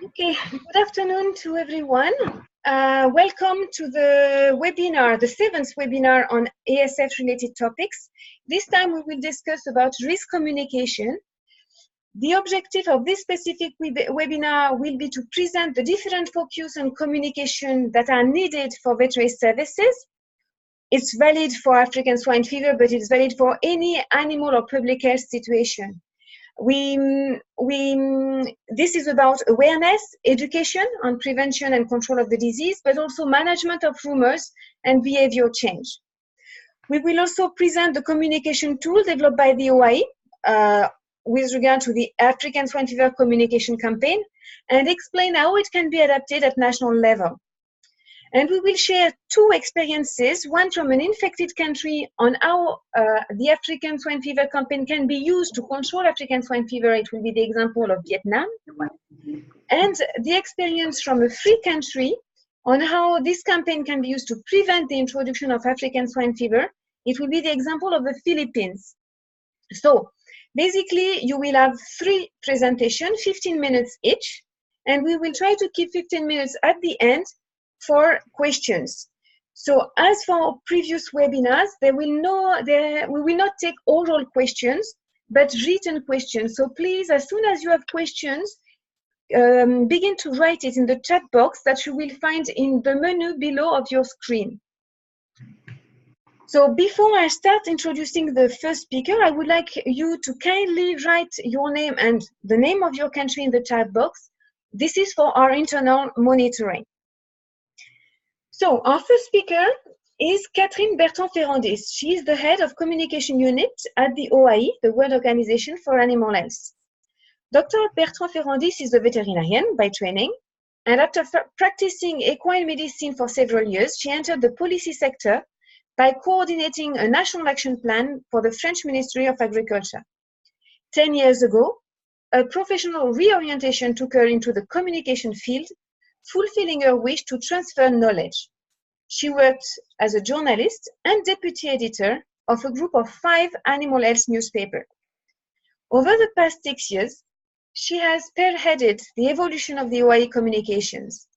Okay, good afternoon to everyone. Welcome to the webinar, the 7th webinar on ASF-related topics. This time we will discuss about risk communication. The objective of this specific webinar will be to present the different focus on communication that are needed for veterinary services. It's valid for African swine fever, but it's valid for any animal or public health situation. This is about awareness, education on prevention and control of the disease, but also management of rumors and behavior change. We will also present the communication tool developed by the OIE with regard to the African swine fever communication campaign and explain how it can be adapted at national level. And we will share two experiences, one from an infected country on how the African swine fever campaign can be used to control African swine fever. It will be the example of Vietnam. And the experience from a free country on how this campaign can be used to prevent the introduction of African swine fever. It will be the example of the Philippines. So basically, you will have 3 presentations, 15 minutes each, and we will try to keep 15 minutes at the end for questions. So as for previous webinars, we will not take oral questions, but written questions. So please, as soon as you have questions, begin to write it in the chat box that you will find in the menu below of your screen. So before I start introducing the first speaker, I would like you to kindly write your name and the name of your country in the chat box. This is for our internal monitoring. So our first speaker is Catherine Bertrand-Ferrandis. She is the head of communication unit at the OIE, the World Organization for Animal Health. Dr. Bertrand-Ferrandis is a veterinarian by training, and after practicing equine medicine for several years, she entered the policy sector by coordinating a national action plan for the French Ministry of Agriculture. 10 years ago, a professional reorientation took her into the communication field, fulfilling her wish to transfer knowledge. She worked as a journalist and deputy editor of a group of 5 animal health newspapers. Over the past 6 years, she has spearheaded the evolution of the OIE communications.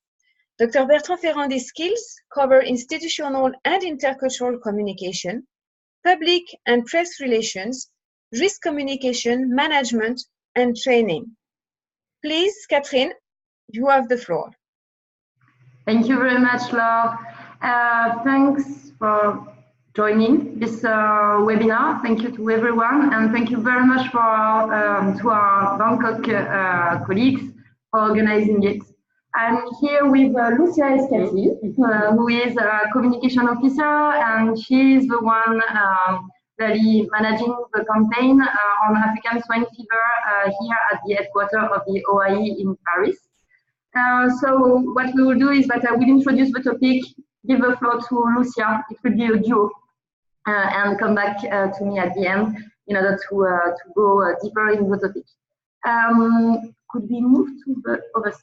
Dr. Bertrand-Ferrandis' skills cover institutional and intercultural communication, public and press relations, risk communication, management, and training. Please, Catherine, you have the floor. Thank you very much, Laure. Thanks for joining this webinar. Thank you to everyone, and thank you very much to our Bangkok colleagues for organizing it. I'm here with Lucia Escati, who is a communication officer, and she's the one really managing the campaign on African swine fever here at the headquarters of the OIE in Paris. So what we will do is that I will introduce the topic, give the floor to Lucia. It will be a duo, and come back to me at the end in order to go deeper in the topic. Could we move to the other side?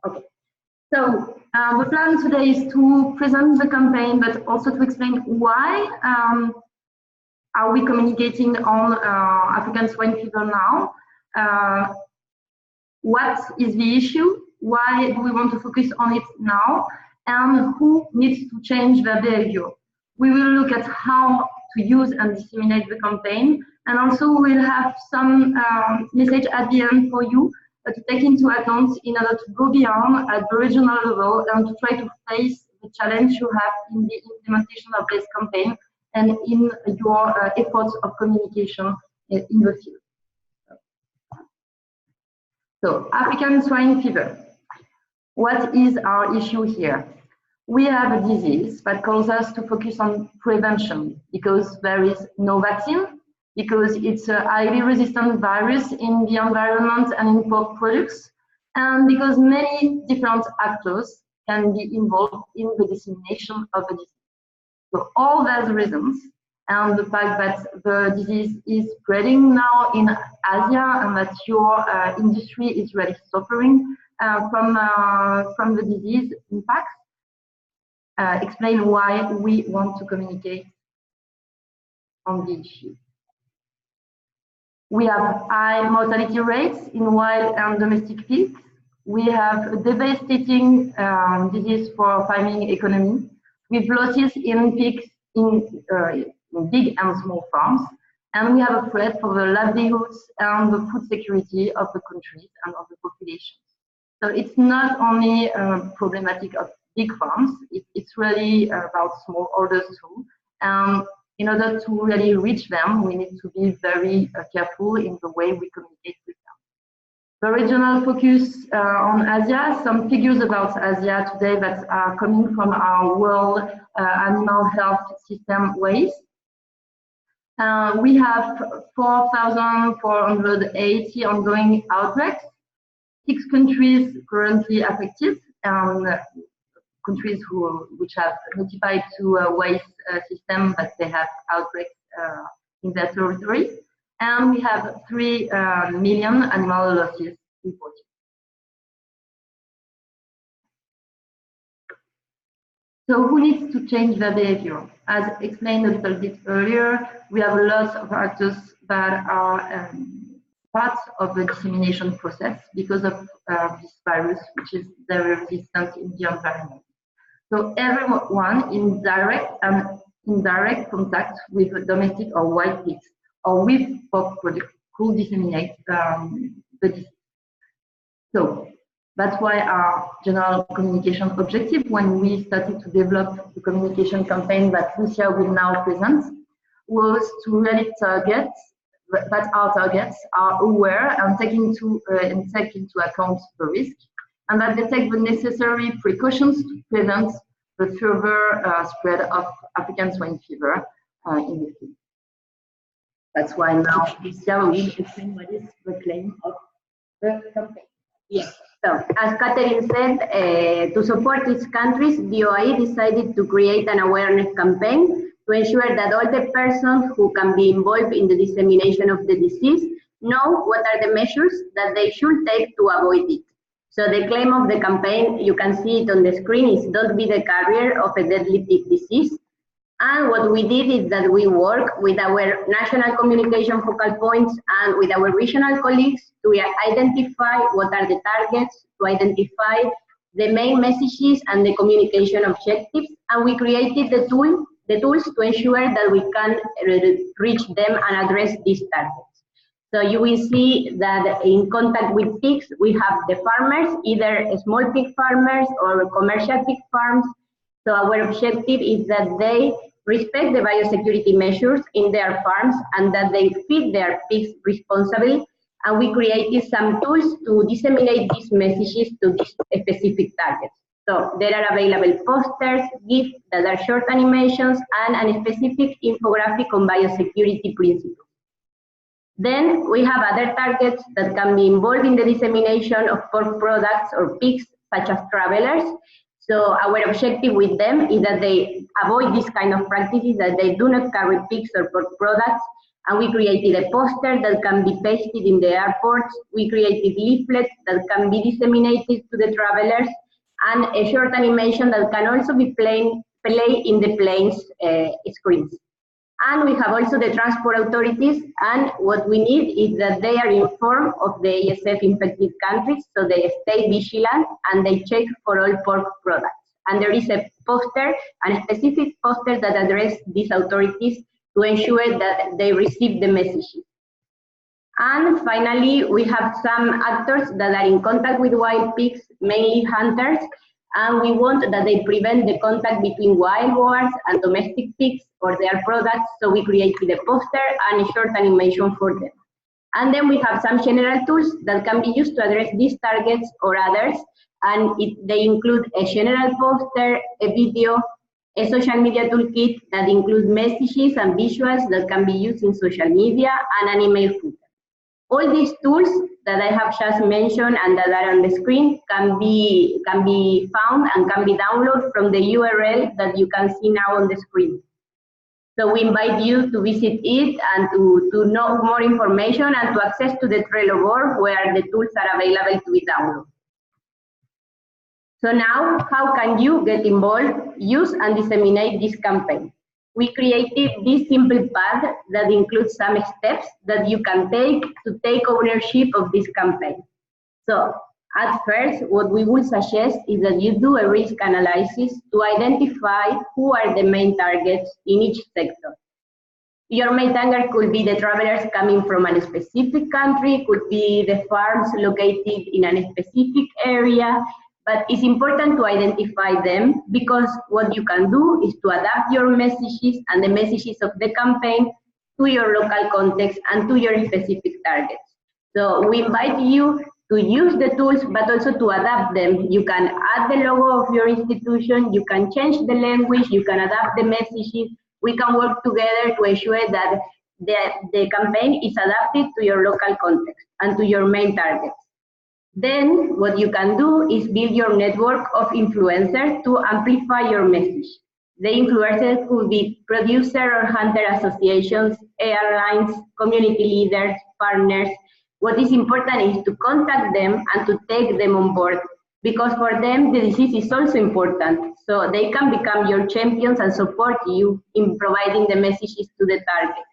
Okay. So the plan today is to present the campaign, but also to explain why are we communicating on African swine fever now. What is the issue? Why do we want to focus on it now? And who needs to change their behavior? We will look at how to use and disseminate the campaign, and also we will have some message at the end for you to take into account in order to go beyond at the regional level and to try to face the challenge you have in the implementation of this campaign and in your efforts of communication in the field. So, African swine fever. What is our issue here? We have a disease that calls us to focus on prevention because there is no vaccine, because it's a highly resistant virus in the environment and in pork products, and because many different actors can be involved in the dissemination of the disease. So all those reasons, and the fact that the disease is spreading now in Asia and that your industry is really suffering from the disease impacts, explain why we want to communicate on the issue. We have high mortality rates in wild and domestic pigs. We have a devastating disease for farming economy, with losses in pigs in big and small farms. And we have a threat for the livelihoods and the food security of the countries and of the population. So it's not only problematic of big farms, it's really about smallholders too. In order to really reach them, we need to be very careful in the way we communicate with them. The regional focus on Asia, some figures about Asia today that are coming from our World Animal Health System waste. We have 4,480 ongoing outbreaks, 6 countries currently affected, countries which have notified to a waste system that they have outbreaks in their territory. And we have 3 million animal losses reported. So who needs to change their behavior? As explained a little bit earlier, we have lots of actors that are part of the dissemination process because of this virus, which is very resistant in the environment. So everyone in direct and indirect contact with domestic or wild pigs or with pork products could disseminate the disease. So that's why our general communication objective, when we started to develop the communication campaign that Lucia will now present, was to really target that our targets are aware and take into account the risk, and that they take the necessary precautions to prevent the further spread of African swine fever in the field. That's why now Lucia will explain what is the claim of the campaign. Yes. So, as Catherine said, to support its countries, the OIE decided to create an awareness campaign to ensure that all the persons who can be involved in the dissemination of the disease know what are the measures that they should take to avoid it. So the claim of the campaign, you can see it on the screen, is "Don't be the carrier of a deadly pig disease." And what we did is that we work with our national communication focal points and with our regional colleagues to identify what are the targets, to identify the main messages and the communication objectives, and we created the tools to ensure that we can reach them and address these targets. So you will see that in contact with pigs, we have the farmers, either small pig farmers or commercial pig farms. So our objective is that they respect the biosecurity measures in their farms and that they feed their pigs responsibly. And we created some tools to disseminate these messages to these specific targets. So there are available posters, GIFs that are short animations, and a specific infographic on biosecurity principles. Then we have other targets that can be involved in the dissemination of pork products or pigs, such as travelers. So our objective with them is that they avoid this kind of practices, that they do not carry pigs or pork products. And we created a poster that can be pasted in the airports. We created leaflets that can be disseminated to the travelers, and a short animation that can also be played in the plane's screens. And we have also the transport authorities, and what we need is that they are informed of the ASF infected countries, so they stay vigilant and they check for all pork products. And there is a poster, and a specific poster that addresses these authorities to ensure that they receive the messages. And finally, we have some actors that are in contact with wild pigs, mainly hunters, and we want that they prevent the contact between wild boars and domestic pigs or their products, so we created a poster and a short animation for them. And then we have some general tools that can be used to address these targets or others, and they include a general poster, a video, a social media toolkit that includes messages and visuals that can be used in social media, and an email footer. All these tools that I have just mentioned and that are on the screen can be found and can be downloaded from the URL that you can see now on the screen. So we invite you to visit it and to know more information and to access to the Trello board where the tools are available to be downloaded. So now, how can you get involved, use and disseminate this campaign? we created this simple path that includes some steps that you can take to take ownership of this campaign. So at first, what we would suggest is that you do a risk analysis to identify who are the main targets in each sector. Your main target could be the travelers coming from a specific country, could be the farms located in a specific area, but it's important to identify them because what you can do is to adapt your messages and the messages of the campaign to your local context and to your specific targets. So we invite you to use the tools, but also to adapt them. You can add the logo of your institution, you can change the language, you can adapt the messages. We can work together to ensure that the campaign is adapted to your local context and to your main targets. Then what you can do is build your network of influencers to amplify your message. The influencers could be producer or hunter associations, airlines, community leaders, partners. What is important is to contact them and to take them on board, because for them the disease is also important. So they can become your champions and support you in providing the messages to the targets.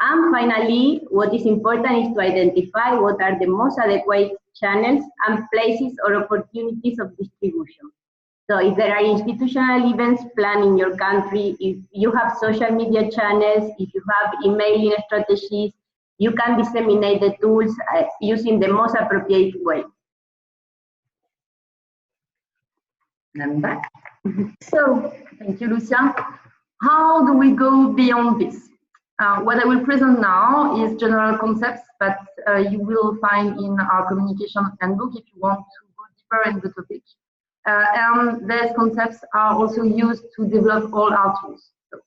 And finally, what is important is to identify what are the most adequate channels and places or opportunities of distribution. So if there are institutional events planned in your country, if you have social media channels, if you have emailing strategies, you can disseminate the tools using the most appropriate way. And I'm back. So, thank you, Lucia. How do we go beyond this? What I will present now is general concepts that you will find in our communication handbook if you want to go deeper in the topic. And these concepts are also used to develop all our tools. So,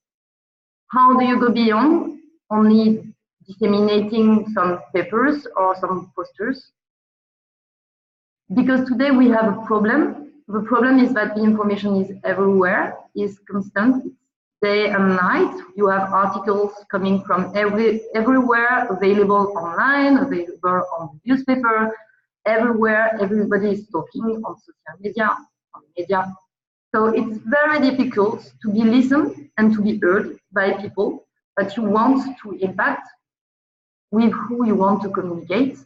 how do you go beyond only disseminating some papers or some posters? Because today we have a problem. The problem is that the information is everywhere, is constant, it's day and night. You have articles coming from everywhere, available online, available on newspaper, everywhere. Everybody is talking on social media, on media. So it's very difficult to be listened and to be heard by people that you want to impact, with who you want to communicate.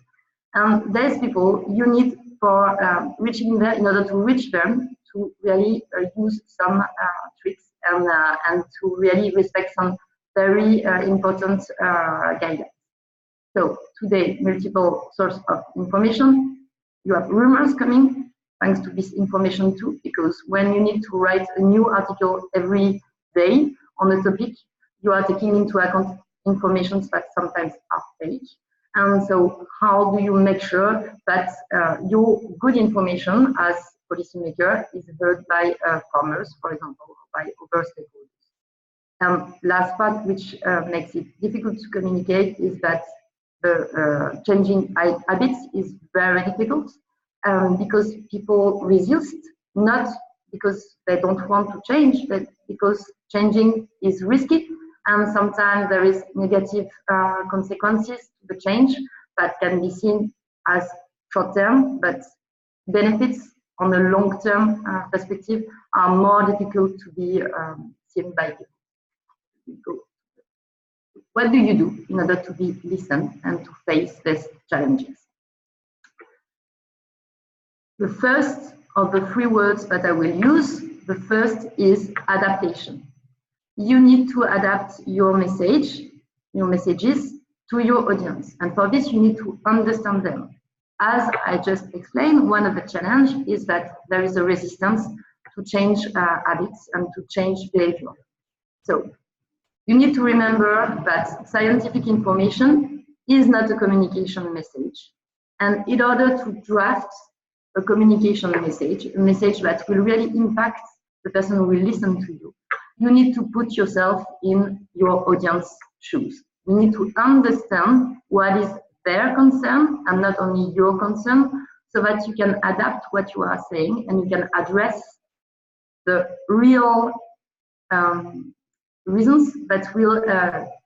And these people you need for reaching them, in order to reach them, to really use some tricks and to really respect some very important guidelines. So today, multiple sources of information. You have rumors coming, thanks to this information too, because when you need to write a new article every day on a topic, you are taking into account information that sometimes are fake. And so how do you make sure that your good information as policymaker is heard by farmers, for example, by other stakeholders? Last part, which makes it difficult to communicate, is that the changing habits is very difficult because people resist, not because they don't want to change, but because changing is risky. And sometimes there is negative consequences to the change that can be seen as short-term, but benefits on a long-term perspective are more difficult to be seen by people. What do you do in order to be listened and to face these challenges? The first of the three words that I will use, the first is adaptation. You need to adapt your messages to your audience. And for this, you need to understand them. As I just explained, one of the challenges is that there is a resistance to change habits and to change behavior. So you need to remember that scientific information is not a communication message. And in order to draft a communication message, a message that will really impact the person who will listen to you, you need to put yourself in your audience shoes. You need to understand what is their concern and not only your concern, so that you can adapt what you are saying and you can address the real reasons that will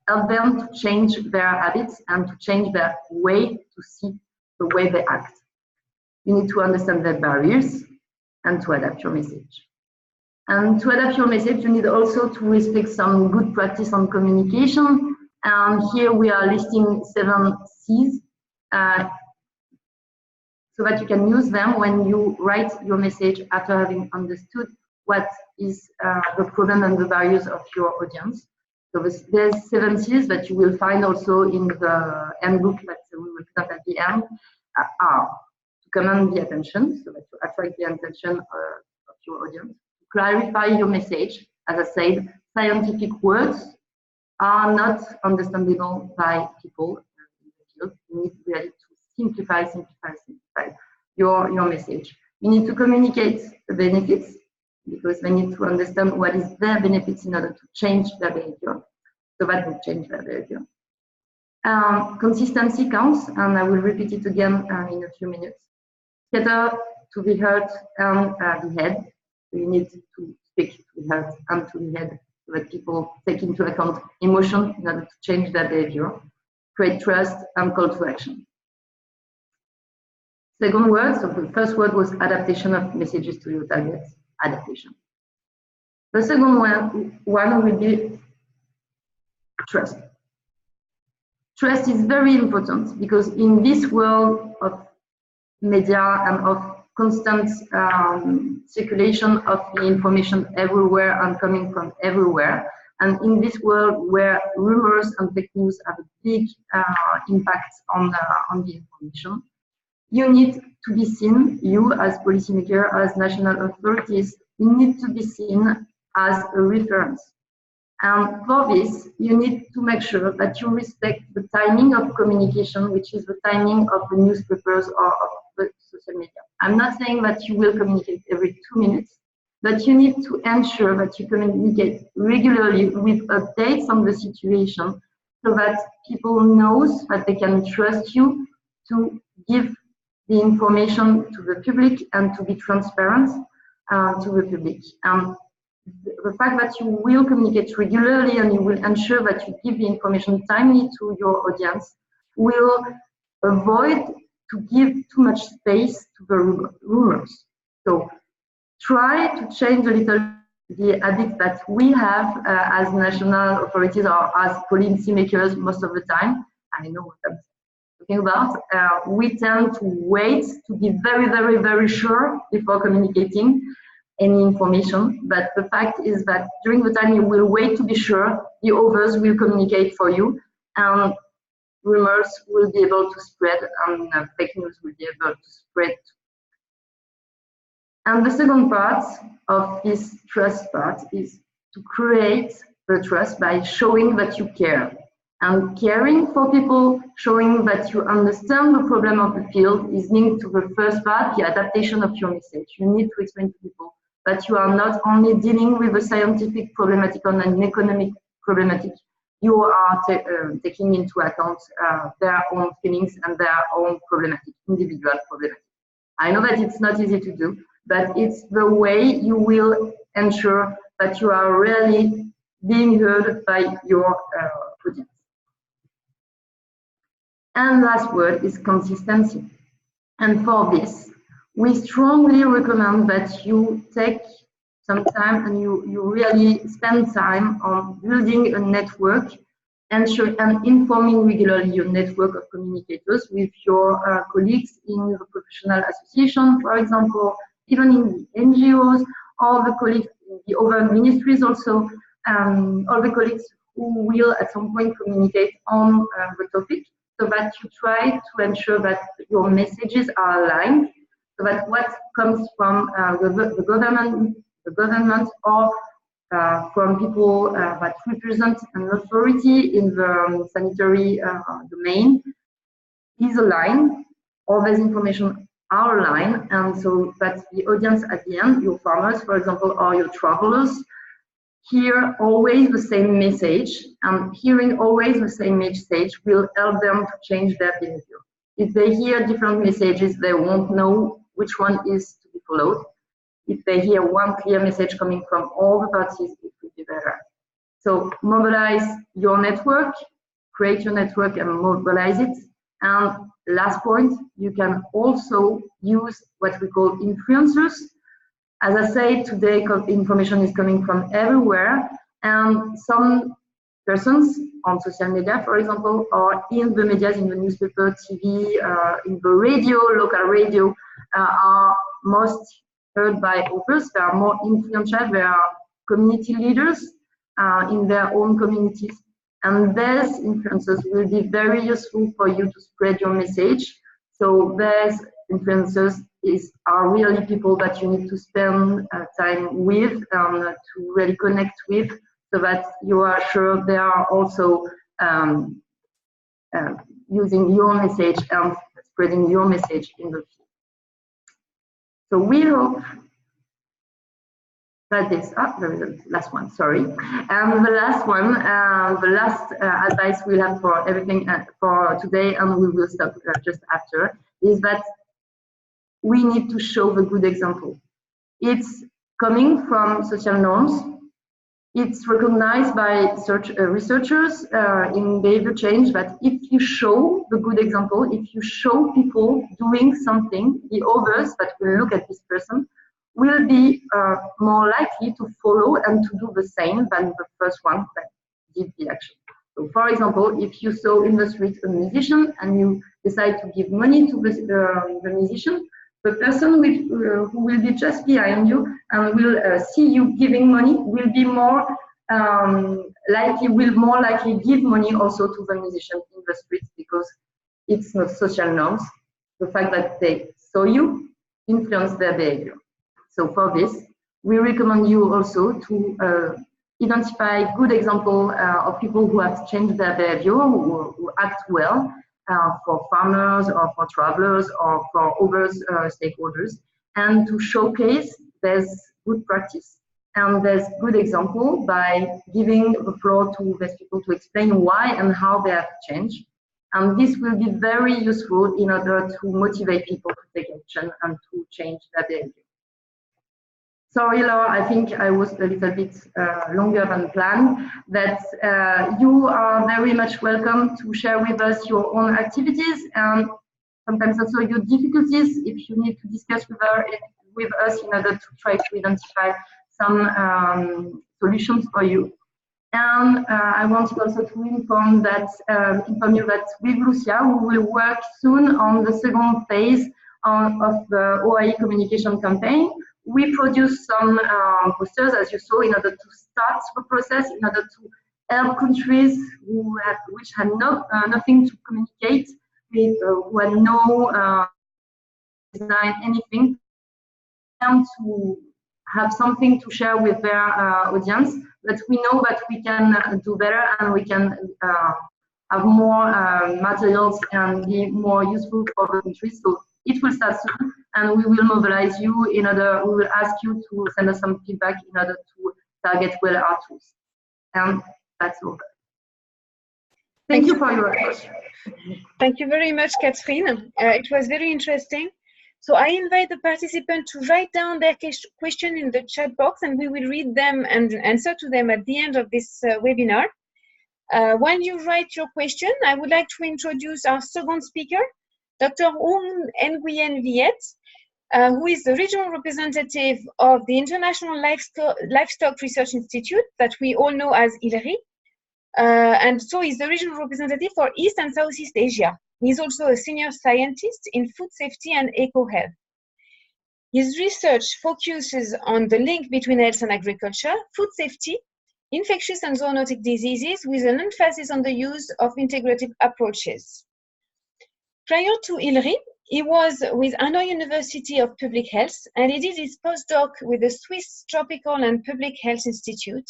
help them to change their habits and to change their way to see the way they act. You need to understand their barriers and to adapt your message. And to adapt your message, you need also to respect some good practice on communication. And here we are listing 7 C's so that you can use them when you write your message after having understood what is the problem and the values of your audience. So there's 7 C's that you will find also in the handbook that we will present at the end. Are to command the attention, so that you attract the attention of your audience. To clarify your message, as I said, scientific words are not understandable by people in the field. You need really to simplify your message. You need to communicate the benefits, because they need to understand what is their benefits in order to change their behavior, so that will change their behavior. Consistency counts, and I will repeat it again in a few minutes. Scatter to the heart and the head. So you need to speak to the heart and to the head, so that people take into account emotion in order to change their behavior. Create trust and call to action. Second word, so the first word was adaptation of messages to your target. Adaptation. The second one will be trust. Trust is very important, because in this world of media and of constant circulation of the information everywhere and coming from everywhere, and in this world where rumors and fake news have a big impact on the information, you need to be seen, you as policymaker, as national authorities, you need to be seen as a reference. And for this, you need to make sure that you respect the timing of communication, which is the timing of the newspapers or of the social media. I'm not saying that you will communicate every 2 minutes, but you need to ensure that you communicate regularly with updates on the situation, so that people know that they can trust you to give the information to the public and to be transparent to the public. The fact that you will communicate regularly and you will ensure that you give the information timely to your audience will avoid to give too much space to the rumors. So try to change a little the habit that we have as national authorities or as policy makers most of the time. I know what I'm talking about. We tend to wait to be very, very, very sure before communicating any information, but the fact is that during the time you will wait to be sure, the others will communicate for you, and rumors will be able to spread, and fake news will be able to spread. And the second part of this trust part is to create the trust by showing that you care. And caring for people, showing that you understand the problem of the field, is linked to the first part, the adaptation of your message. You need to explain to people that you are not only dealing with a scientific problematic and an economic problematic, you are taking into account their own feelings and their own problematic, individual problematic. I know that it's not easy to do, but it's the way you will ensure that you are really being heard by your audience. And last word is consistency. And for this, we strongly recommend that you take some time and you really spend time on building a network and informing regularly your network of communicators with your colleagues in the professional association, for example, even in the NGOs, all the colleagues in the other ministries also, all the colleagues who will at some point communicate on the topic, so that you try to ensure that your messages are aligned, so that what comes from the government or from people that represent an authority in the sanitary domain is aligned. All these information are aligned, and so that the audience at the end, your farmers, for example, or your travelers, hear always the same message, and hearing always the same message will help them to change their behavior. If they hear different messages, they won't know which one is to be followed. If they hear one clear message coming from all the parties, it will be better. So mobilize your network, create your network and mobilize it. And last point, you can also use what we call influencers. As I say, today information is coming from everywhere, and some persons on social media, for example, or in the media, in the newspaper, TV, in the radio, local radio, are most heard by others. They are more influential. They are community leaders in their own communities. And these influencers will be very useful for you to spread your message. So these influencers are really people that you need to spend time with, to really connect with, so that you are sure they are also using your message and spreading your message in the field. So we hope that this, there is a last one, sorry. And the last one, the last advice we'll have for everything for today, and we will stop just after, is that we need to show the good example. It's coming from social norms. It's recognized by researchers in behavior change that if you show the good example, if you show people doing something, the others that will look at this person will be more likely to follow and to do the same than the first one that did the action. So, for example, if you saw in the street a musician and you decide to give money to the musician, the person who will be just behind you and will see you giving money will be more likely give money also to the musician in the street, because it's not social norms. The fact that they saw you influence their behavior. So for this, we recommend you also to identify good example of people who have changed their behavior, who act well, for farmers or for travelers or for other stakeholders, and to showcase there's good practice and there's good example by giving the floor to these people to explain why and how they have changed. And this will be very useful in order to motivate people to take action and to change their behavior. Sorry, Laura, I think I was a little bit longer than planned. That you are very much welcome to share with us your own activities and sometimes also your difficulties if you need to discuss with us in order to try to identify some solutions for you. And I want also to inform you that with Lucia, we will work soon on the second phase of the OAE communication campaign. We produce some posters, as you saw, in order to start the process, in order to help countries which had nothing to communicate with, who had no design, anything, and to have something to share with their audience. But we know that we can do better, and we can have more materials and be more useful for the countries. So it will start soon, and we will mobilize you we will ask you to send us some feedback in order to target well our tools. And that's all. Thank you for your attention. Thank you very much, Catherine. It was very interesting. So I invite the participants to write down their question in the chat box, and we will read them and answer to them at the end of this webinar. When you write your question, I would like to introduce our second speaker, Dr. Nguyen Viet, who is the regional representative of the International Livestock Research Institute that we all know as ILRI, and so he's the regional representative for East and Southeast Asia. He's also a senior scientist in food safety and eco-health. His research focuses on the link between health and agriculture, food safety, infectious and zoonotic diseases, with an emphasis on the use of integrative approaches. Prior to ILRI, he was with Hanoi University of Public Health, and he did his postdoc with the Swiss Tropical and Public Health Institute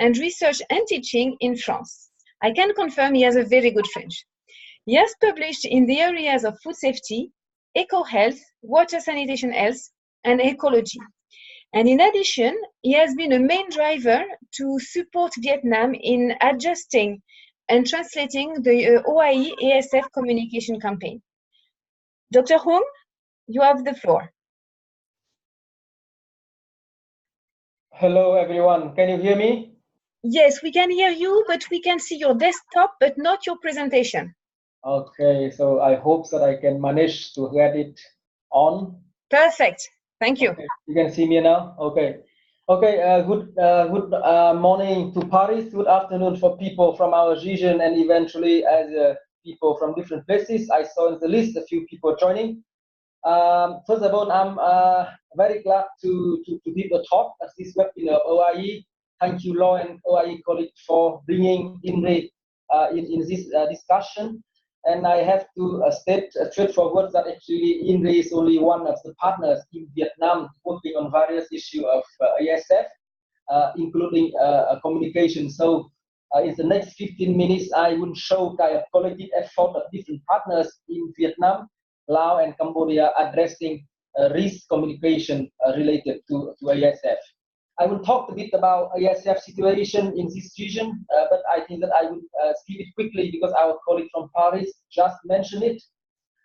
and research and teaching in France. I can confirm he has a very good French. He has published in the areas of food safety, eco-health, water sanitation health, and ecology. And in addition, he has been a main driver to support Vietnam in adjusting and translating the OAE ASF communication campaign. Dr. Hung, you have the floor. Hello, everyone. Can you hear me? Yes, we can hear you, but we can see your desktop, but not your presentation. Okay, so I hope that I can manage to get it on. Perfect. Thank you. Okay. You can see me now. Okay. Okay. Good morning to Paris. Good afternoon for people from our region, and eventually as people from different places. I saw in the list a few people joining. First of all, I'm very glad to give a talk at this webinar of OIE. Thank you, Law and OIE colleagues, for bringing INRE in this discussion. And I have to state straightforward that actually INRE is only one of the partners in Vietnam working on various issues of ASF, including communication. So in the next 15 minutes, I will show kind of collective effort of different partners in Vietnam, Laos, and Cambodia addressing risk communication related to ASF. I will talk a bit about ASF situation in this region, but I think that I will skip it quickly because our colleague from Paris just mentioned it.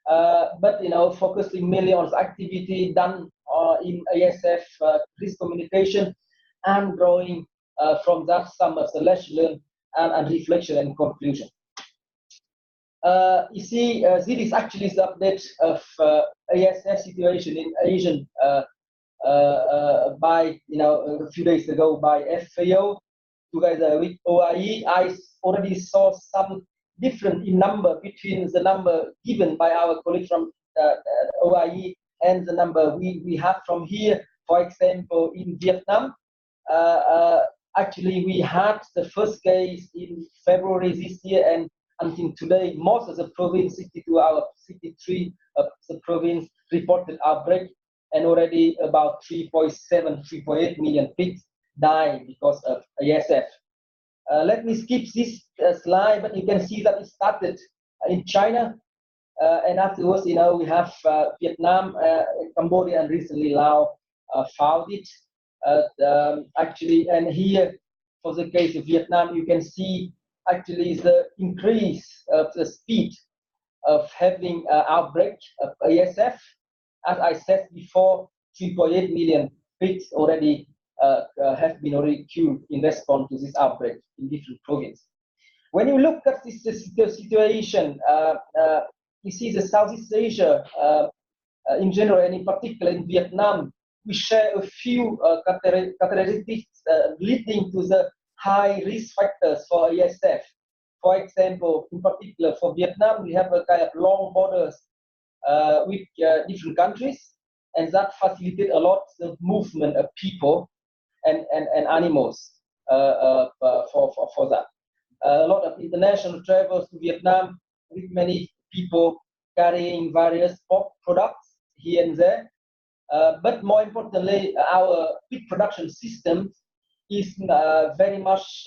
But focusing mainly on the activity done in ASF risk communication and drawing from that some of the lessons learned and reflection and conclusion. You see, this is actually the update of ASF situation in Asian by a few days ago by FAO together with OIE. I already saw some different in number between the number given by our colleague from OIE and the number we have from here. For example, in Vietnam, actually we had the first case in February this year, and until today, most of the province, 62 out of 63 of the province reported outbreak, and already about 3.7, 3.8 million pigs died because of ASF. Let me skip this slide, but you can see that it started in China, and afterwards, we have Vietnam, Cambodia, and recently Laos found it. Actually, and here, for the case of Vietnam, you can see actually the increase of the speed of having outbreak of ASF. As I said before, 3.8 million pigs already have been already killed in response to this outbreak in different provinces. When you look at this situation, you see the Southeast Asia in general, and in particular in Vietnam, we share a few characteristics leading to the high risk factors for ASF. For example, in particular for Vietnam, we have a kind of long borders with different countries, and that facilitates a lot the movement of people and animals for that. A lot of international travels to Vietnam with many people carrying various pork products here and there. But more importantly, our pig production system is very much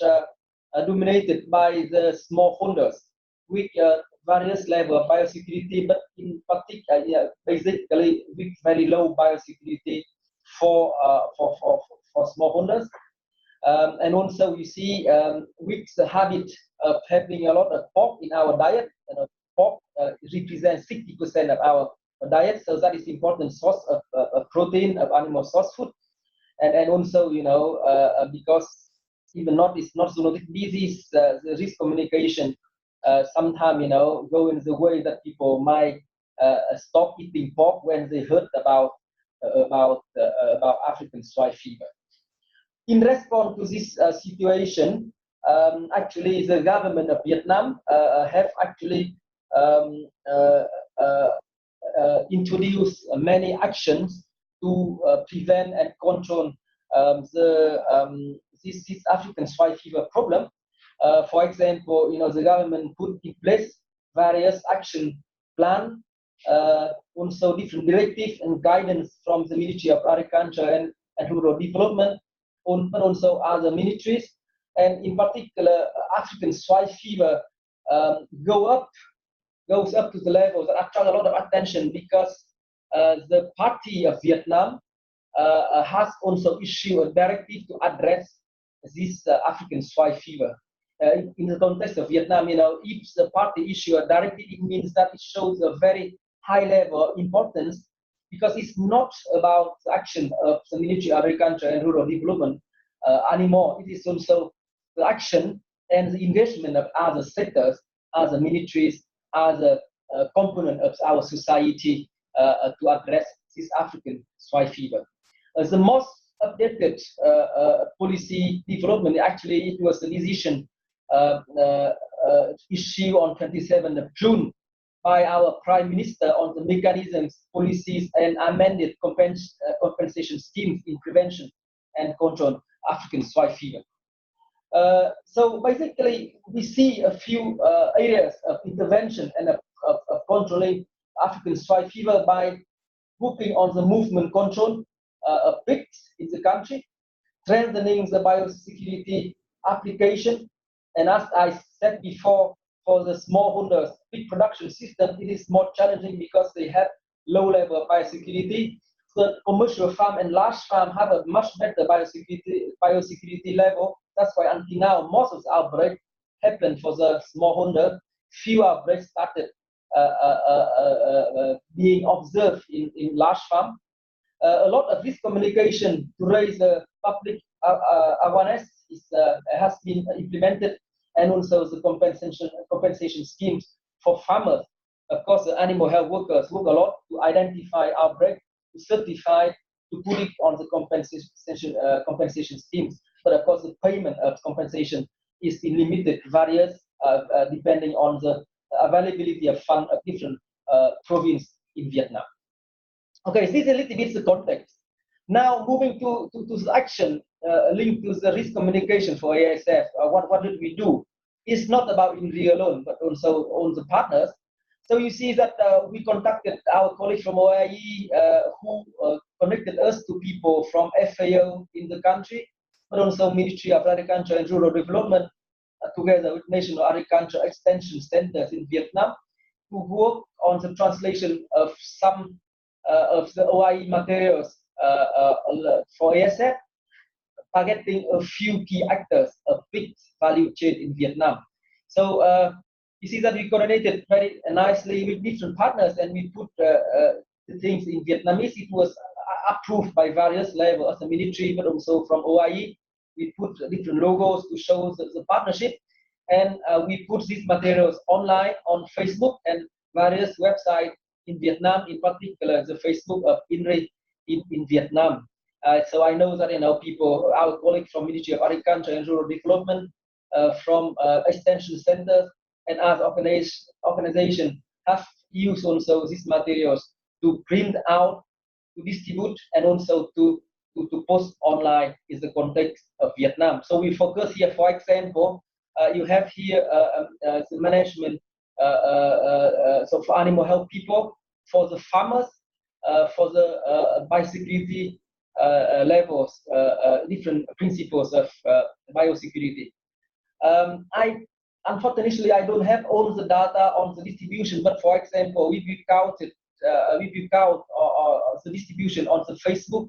dominated by the smallholders with various level of biosecurity, but in particular, basically with very low biosecurity for smallholders. And also you see with the habit of having a lot of pork in our diet, and pork represents 60% of our diet, so that is important source of protein, of animal source food. And also, because even not zoonotic disease, the risk communication sometimes, go in the way that people might stop eating pork when they heard about African swine fever. In response to this situation, actually the government of Vietnam have actually introduced many actions to prevent and control this African swine fever problem. For example, the government put in place various action plans, also different directives and guidance from the Ministry of Agriculture and Rural Development, but also other ministries. And in particular, African swine fever goes up to the level that attract a lot of attention because the party of Vietnam has also issued a directive to address this African swine fever. In the context of Vietnam, if the party issue a directive, it means that it shows a very high level of importance, because it's not about the action of the Ministry of Agriculture and Rural Development anymore. It is also the action and the engagement of other sectors, other ministries, other component of our society to address this African swine fever. The most updated policy development, actually, it was a decision issued on 27th of June by our Prime Minister on the mechanisms, policies, and amended compensation schemes in prevention and control African swine fever. So basically, we see a few areas of intervention and of controlling African swine fever by working on the movement control of pigs in the country, strengthening the biosecurity application, and as I said before, for the smallholders pig production system, it is more challenging because they have low level of biosecurity. The commercial farm and large farm have a much better biosecurity level. That's why until now, most of the outbreak happened for the smallholder. Few outbreaks started being observed in large farm. A lot of this communication to raise the public awareness has been implemented, and also the compensation schemes for farmers. Of course, the animal health workers work a lot to identify outbreak, to certify, to put it on the compensation schemes. But of course, the payment of compensation is limited, varies depending on the availability of funds of different provinces in Vietnam. Okay, so this is a little bit the context. Now, moving to the action linked to the risk communication for ASF, what did we do? It's not about INRI alone, but also on the partners. So you see that we contacted our colleagues from OIE who connected us to people from FAO in the country, but also Ministry of Agriculture and Rural Development, together with National Agriculture Extension Centers in Vietnam, to work on the translation of some of the OIE materials for ASF, targeting a few key actors of big value chain in Vietnam. So you see that we coordinated very nicely with different partners, and we put the things in Vietnamese. It was approved by various levels, the military, but also from OIE. We put different logos to show the partnership, and we put these materials online on Facebook and various websites in Vietnam, in particular the Facebook of INRI in Vietnam. So I know that people, our colleagues from Ministry of Agriculture and Rural Development, from extension centers and other organizations have used also these materials to print out, to distribute, and also to post online in the context of Vietnam. So we focus here, for example, you have here the management, so for animal health people, for the farmers, for the biosecurity levels, different principles of biosecurity. Unfortunately, I don't have all the data on the distribution, but for example, we counted the distribution on the Facebook.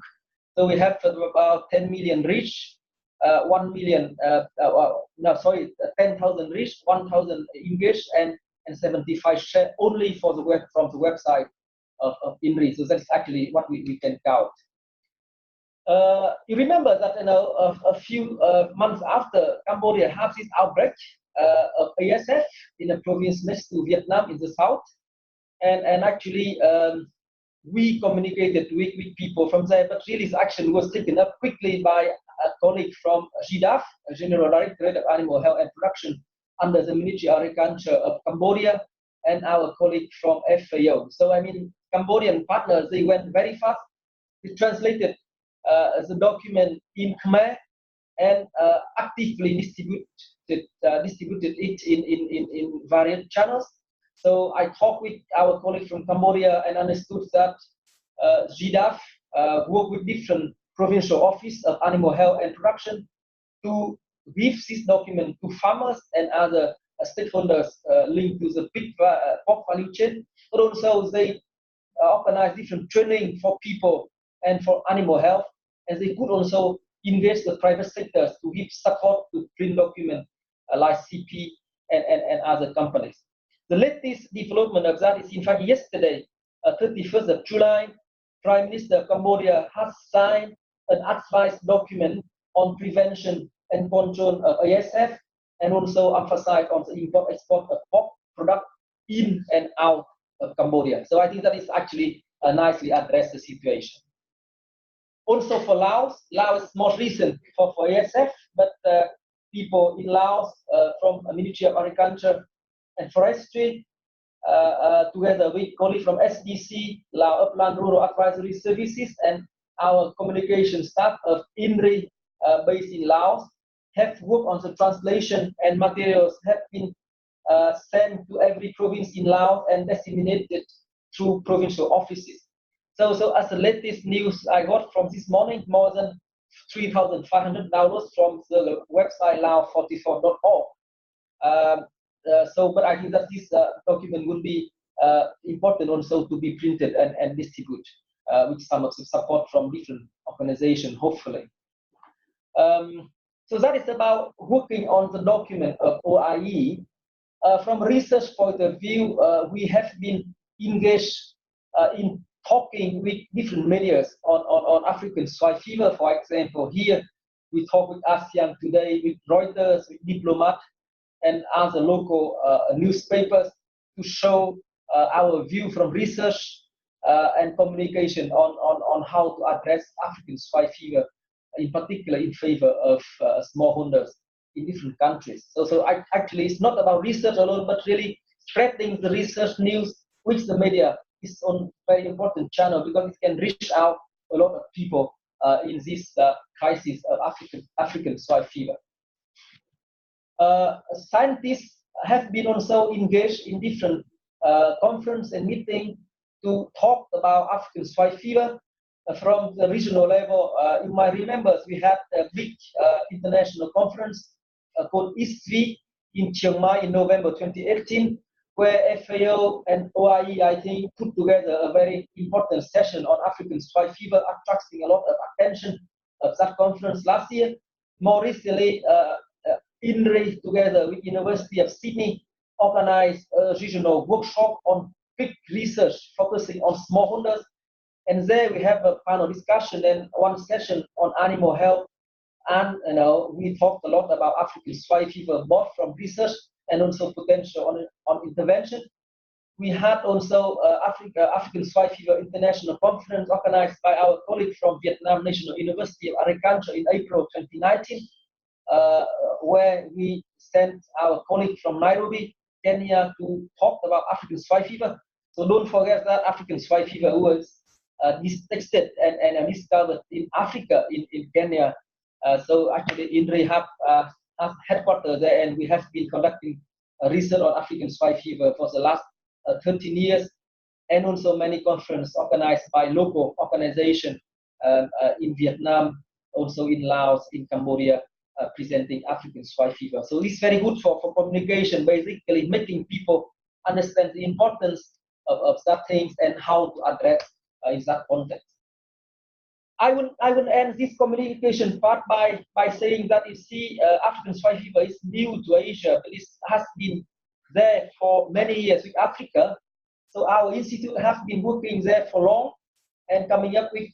So we have about 10 million reach, 1 million, 10,000 reach, 1,000 engaged, and 75 share only for the from the website of INRI. So that's actually what we can count. You remember that a few months after Cambodia had this outbreak of ASF in a province next to Vietnam in the south, and actually we communicated with people from there, but really this action was taken up quickly by a colleague from GDAF, General Directorate of Animal Health and Production under the Ministry of Agriculture of Cambodia, and our colleague from FAO. So I mean, Cambodian partners, they went very fast. They translated the document in Khmer and actively distributed it in various channels. So I talked with our colleagues from Cambodia and understood that GDAF work with different provincial office of animal health and production to give this document to farmers and other stakeholders linked to the big pork value chain, but also they organize different training for people and for animal health, and they could also engage the private sectors to give support to print documents like CP and other companies. The latest development of that is, in fact, yesterday, 31st of July, Prime Minister of Cambodia has signed an advice document on prevention and control of ASF, and also emphasize on the import-export of pork product in and out of Cambodia. So I think that is actually nicely address the situation. Also for Laos, Laos is more recent for ASF, but people in Laos from Ministry of Agriculture and Forestry, together with colleagues from SDC, Lao Upland Rural Advisory Services, and our communication staff of INRI based in Laos, have worked on the translation, and materials have been sent to every province in Laos and disseminated through provincial offices. So as the latest news I got from this morning, more than 3,500 downloads from the website lao44.org. But I think that this document would be important also to be printed and distributed with some of the support from different organizations, hopefully. So that is about working on the document of OIE. From a research point of view, we have been engaged in talking with different media on African swine fever. For example, here we talk with ASEAN Today, with Reuters, with Diplomat, and other local newspapers to show our view from research and communication on how to address African swine fever, in particular in favor of smallholders in different countries. So actually, it's not about research alone, but really spreading the research news, which the media is on very important channel because it can reach out a lot of people in this crisis of African swine fever. Scientists have been also engaged in different conferences and meetings to talk about African swine fever from the regional level. You might remember we had a big international conference called ISV in Chiang Mai in November 2018, where FAO and OIE, I think, put together a very important session on African swine fever, attracting a lot of attention of that conference last year. More recently, INRI, together with University of Sydney, organized a regional workshop on big research focusing on smallholders. And there we have a panel discussion and one session on animal health. And we talked a lot about African swine fever, both from research and also potential on intervention. We had also African Swine Fever International Conference organized by our colleague from Vietnam National University of Agriculture in April 2019, where we sent our colleague from Nairobi, Kenya, to talk about African swine fever. So don't forget that African swine fever was detected and discovered in Africa, in Kenya. So actually, INRI have headquarters there, and we have been conducting research on African swine fever for the last 13 years, and also many conferences organized by local organizations in Vietnam, also in Laos, in Cambodia, presenting African swine fever. So it's very good for communication, basically making people understand the importance of that things and how to address in that context. I will end this communication part by saying that you see, African swine fever is new to Asia, but it has been there for many years with Africa. So our institute has been working there for long and coming up with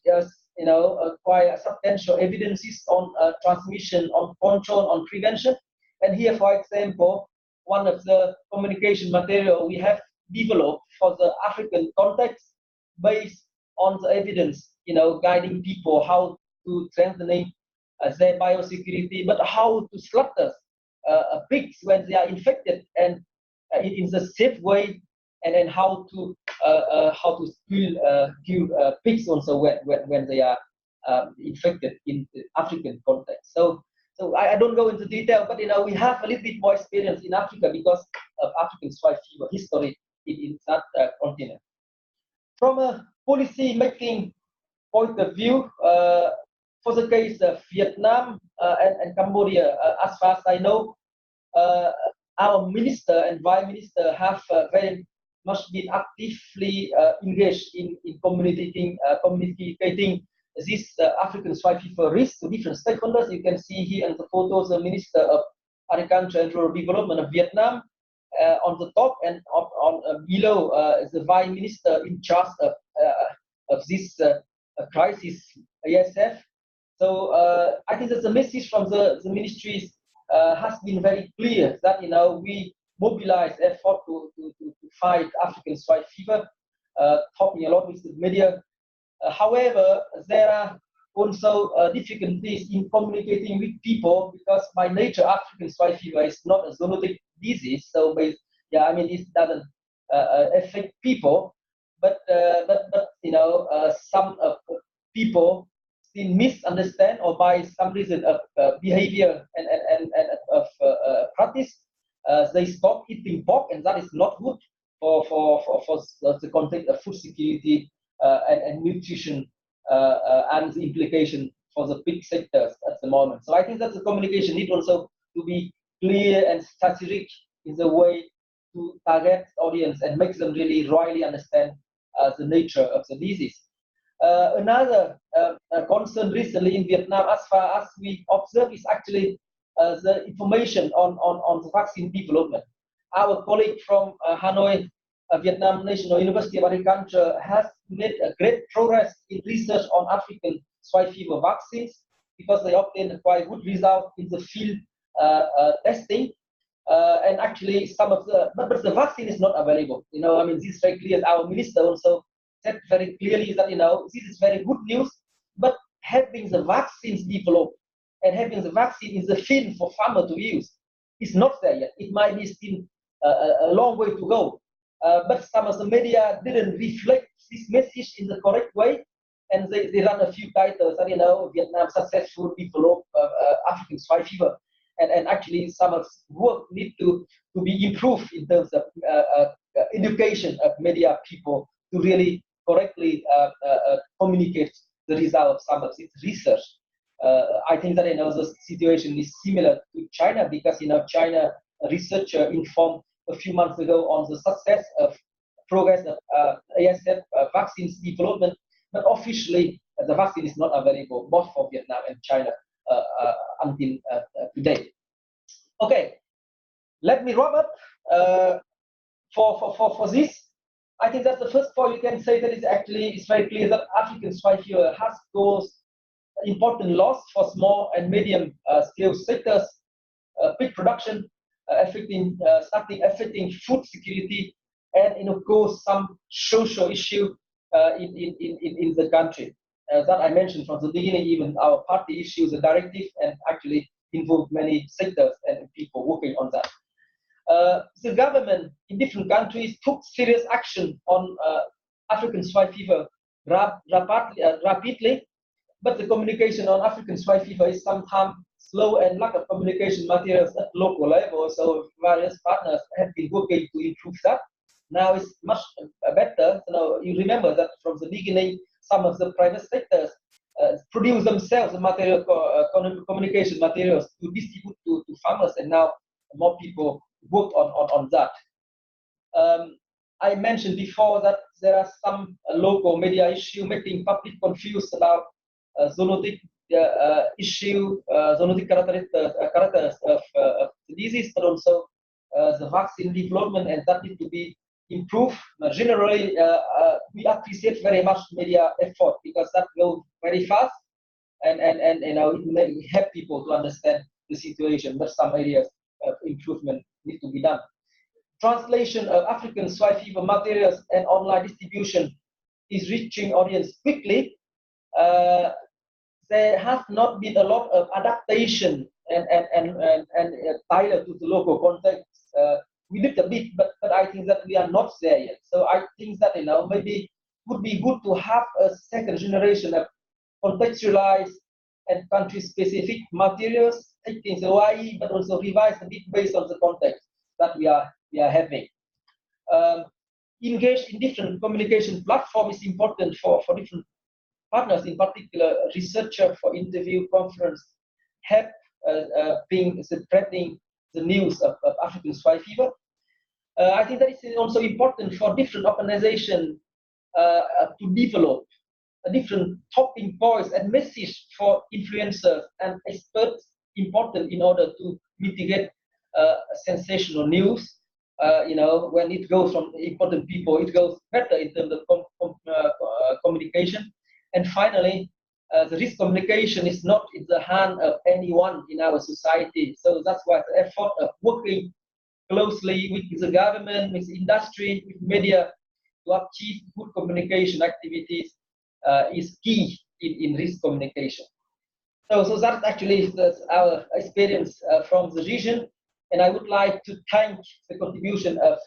quite substantial evidences on transmission, on control, on prevention. And here, for example, one of the communication material we have developed for the African context based on the evidence, guiding people how to strengthening their biosecurity, but how to slaughter pigs when they are infected and in the safe way, and then how to kill pigs also when they are infected in the African context. So I don't go into detail, but we have a little bit more experience in Africa because of African swine fever history in that continent. From a policy making point of view, for the case of Vietnam and Cambodia, as far as I know, our minister and vice minister have very much been actively engaged in communicating this African swine fever risk to different stakeholders. You can see here in the photos the Minister of Agriculture and Rural Development of Vietnam on the top, and on below is the vice minister in charge of this crisis, ASF. So I think that the message from the ministries has been very clear that we mobilize effort to fight African swine fever. talking a lot with the media. However, there are also difficulties in communicating with people because by nature African swine fever is not a zoonotic disease. So, yeah, I mean, it doesn't affect people, but you know, some people still misunderstand, or by some reason of behavior and of practice, they stop eating pork, and that is not good for the context of food security and nutrition and the implication for the big sectors at the moment. So I think that the communication need also to be clear and strategic in the way to target audience and make them really understand the nature of the disease. Another concern recently in Vietnam, as far as we observe, is actually the information on the vaccine development. Our colleague from Hanoi, Vietnam National University of Agriculture, has made a great progress in research on African swine fever vaccines because they obtained quite good results in the field testing. And actually, some of but the vaccine is not available. You know, I mean, this is very clear. Our minister also said very clearly that, you know, this is very good news, but having the vaccines developed and having the vaccine in the field for farmers to use is not there yet. It might be still a long way to go. But some of the media didn't reflect this message in the correct way, and they run a few titles that, you know, Vietnam successful develop African swine fever, and actually some of work need to be improved in terms of education of media people to really correctly communicate the result of some of its research. I think that, you know, the situation is similar to China because, you know, China researcher informed a few months ago on the success of progress of ASF vaccines development, but officially the vaccine is not available both for Vietnam and China until today. Okay, let me wrap up for this. I think that's the first point you can say that is actually it's very clear that African swine fever has caused important loss for small and medium scale sectors, pig production, affecting food security, and of course some social issue in the country that I mentioned from the beginning. Even our party issues a directive and actually involved many sectors and people working on that. The government in different countries took serious action on African swine fever rapidly, but the communication on African swine fever is sometimes slow and lack of communication materials at local level. So various partners have been working to improve that. Now it's much better. So you remember that from the beginning, some of the private sectors produce themselves the material communication materials to distribute to farmers, and now more people work on that. I mentioned before that there are some local media issue making public confused about zoonotic issue, zoonotic characters of the disease, but also the vaccine development, and that needs to be improved. Generally, we appreciate very much media effort because that goes very fast, and you know, it may help people to understand the situation, but some areas of improvement need to be done. Translation of African swine fever materials and online distribution is reaching audience quickly. There has not been a lot of adaptation and tailored to the local context. We did a bit, but I think that we are not there yet. So I think that, you know, maybe would be good to have a second generation of contextualized and country-specific materials, taking the OIE, but also revised a bit based on the context that we are having. Engage in different communication platforms is important for different partners, in particular researcher for interview, conference, help spreading the news of African swine fever. I think that is also important for different organizations to develop a different talking points and message for influencers and experts, important in order to mitigate sensational news. You know, when it goes from important people, it goes better in terms of communication. And finally, the risk communication is not in the hand of anyone in our society. So that's why the effort of working closely with the government, with industry, with media, to achieve good communication activities is key in risk communication. So that's actually our experience from the region, and I would like to thank the contribution of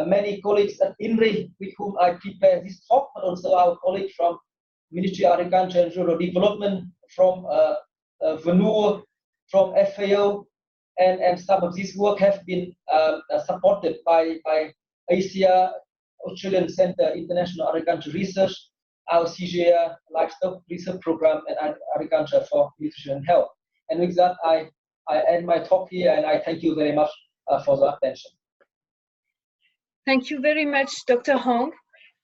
many colleagues at INRI with whom I prepared this talk, but also our colleagues from Ministry of Agriculture and Rural Development, from VNUR, from FAO, and some of this work have been supported by Asia, Australian Centre International Agriculture Research, our CGA Livestock Research Program, and Agriculture for Nutrition and Health. And with that, I end my talk here, and I thank you very much for the attention. Thank you very much, Dr. Hong.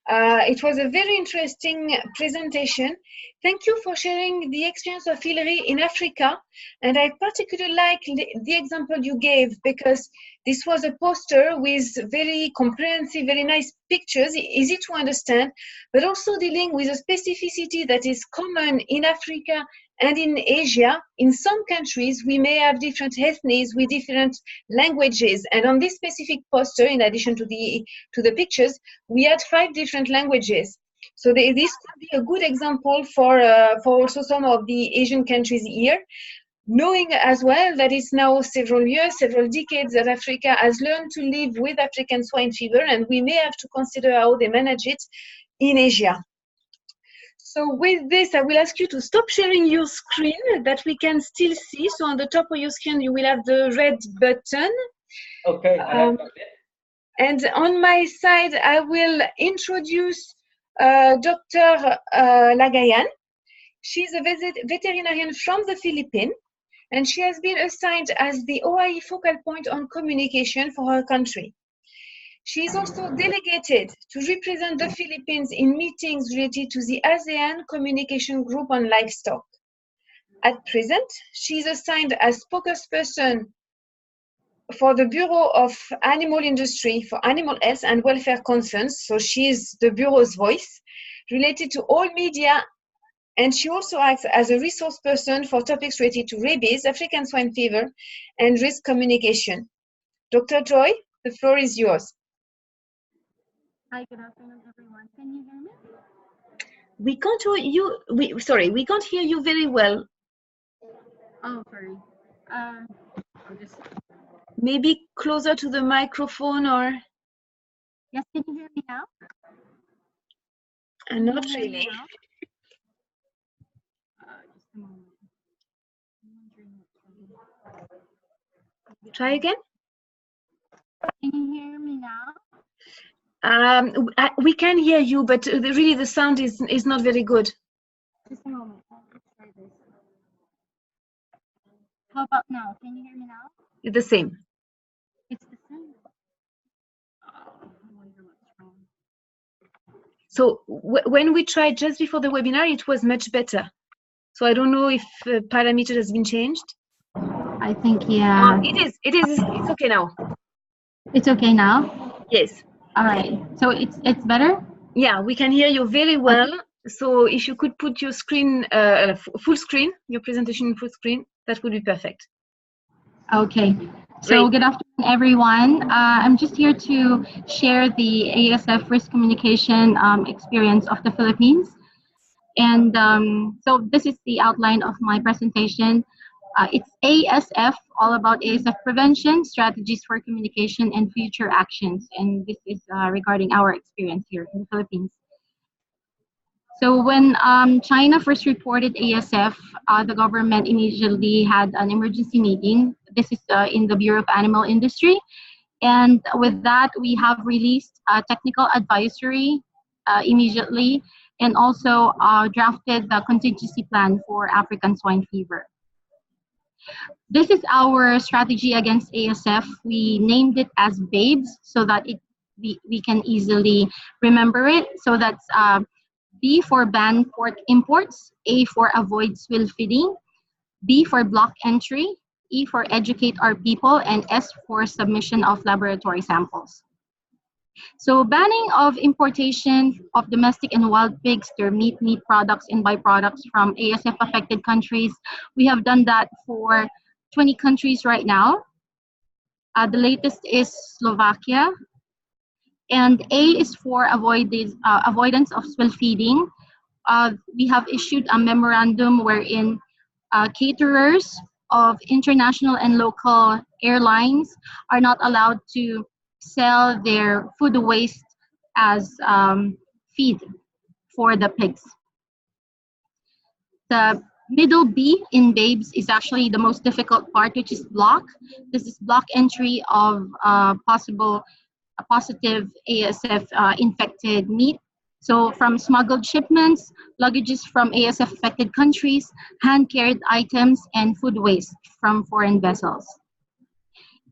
It was a very interesting presentation. Thank you for sharing the experience of Hillary in Africa. And I particularly like the example you gave, because this was a poster with very comprehensive, very nice pictures, easy to understand, but also dealing with a specificity that is common in Africa and in Asia. In some countries, we may have different ethnies with different languages. And on this specific poster, in addition to the pictures, we had 5 different languages. So this could be a good example for also some of the Asian countries here, knowing as well that it's now several years, several decades that Africa has learned to live with African swine fever, and we may have to consider how they manage it in Asia. So with this, I will ask you to stop sharing your screen that we can still see. So on the top of your screen, you will have the red button. Okay. And on my side, I will introduce Dr. Lagayan. She's a veterinarian from the Philippines, and she has been assigned as the OIE focal point on communication for her country. She is also delegated to represent the Philippines in meetings related to the ASEAN Communication Group on Livestock. At present, she is assigned as spokesperson for the Bureau of Animal Industry for Animal Health and Welfare Concerns. So she is the Bureau's voice related to all media, and she also acts as a resource person for topics related to rabies, African swine fever, and risk communication. Dr. Joy, the floor is yours. Hi, good afternoon, everyone. Can you hear me? We can't hear you. Sorry, we can't hear you very well. Oh, sorry. I'll just... Maybe closer to the microphone, or... Yes, can you hear me now? Not really. Just a moment. Try again. Can you hear me now? We can hear you, but really the sound is not very good. Just a moment. Let's try this. How about now? Can you hear me now? The same. It's the same. Oh, I wonder what's wrong. So when we tried just before the webinar, it was much better. So I don't know if parameter has been changed. I think, yeah. It's okay now. It's okay now? Yes. All right. So it's better? Yeah, we can hear you very well. Okay. So if you could put your screen, full screen, your presentation in full screen, that would be perfect. Okay. So good afternoon, everyone. I'm just here to share the ASF risk communication experience of the Philippines. And so this is the outline of my presentation. It's ASF, all about ASF prevention, strategies for communication, and future actions. And this is regarding our experience here in the Philippines. So when China first reported ASF, the government immediately had an emergency meeting. This is in the Bureau of Animal Industry. And with that, we have released a technical advisory immediately, and also drafted the contingency plan for African swine fever. This is our strategy against ASF. We named it as BABES so that we can easily remember it. So that's B for ban pork imports, A for avoid swill feeding, B for block entry, E for educate our people, and S for submission of laboratory samples. So banning of importation of domestic and wild pigs, their meat products, and byproducts from ASF affected countries. We have done that for 20 countries right now. The latest is Slovakia. And A is for avoidance of swill feeding. We have issued a memorandum wherein caterers of international and local airlines are not allowed to sell their food waste as feed for the pigs. The middle B in BABES is actually the most difficult part, which is block. This is block entry of a positive ASF infected meat. So from smuggled shipments, luggages from ASF affected countries, hand-carried items, and food waste from foreign vessels.